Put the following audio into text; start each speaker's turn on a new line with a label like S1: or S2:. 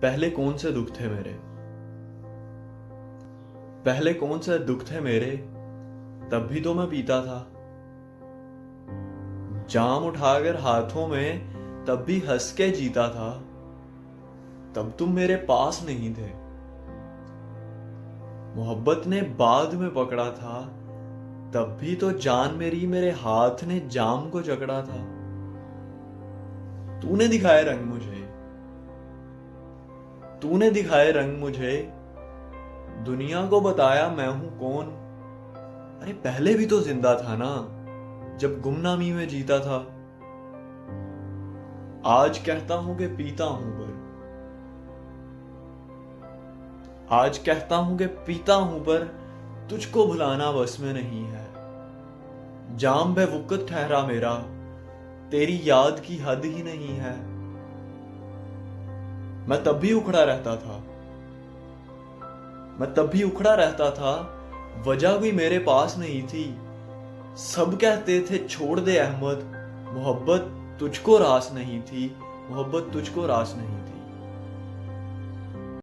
S1: पहले कौन से दुख थे मेरे, पहले कौन से दुख थे मेरे, तब भी तो मैं पीता था। जाम उठाकर हाथों में तब भी हंस के जीता था। तब तुम मेरे पास नहीं थे, मोहब्बत ने बाद में पकड़ा था। तब भी तो जान मेरी मेरे हाथ ने जाम को जकड़ा था। तूने दिखाए रंग मुझे, तूने दिखाए रंग मुझे, दुनिया को बताया मैं हूं कौन। अरे पहले भी तो जिंदा था ना, जब गुमनामी में जीता था। आज कहता हूं कि पीता हूं पर, आज कहता हूं कि पीता हूं पर तुझको भुलाना बस में नहीं है। जाम बेवकूफ ठहरा मेरा, तेरी याद की हद ही नहीं है। मैं तब भी उखड़ा रहता था, मैं तब भी उखड़ा रहता था, वजह भी मेरे पास नहीं थी। सब कहते थे छोड़ दे अहमद, मोहब्बत तुझको रास नहीं थी, मोहब्बत तुझको रास नहीं थी।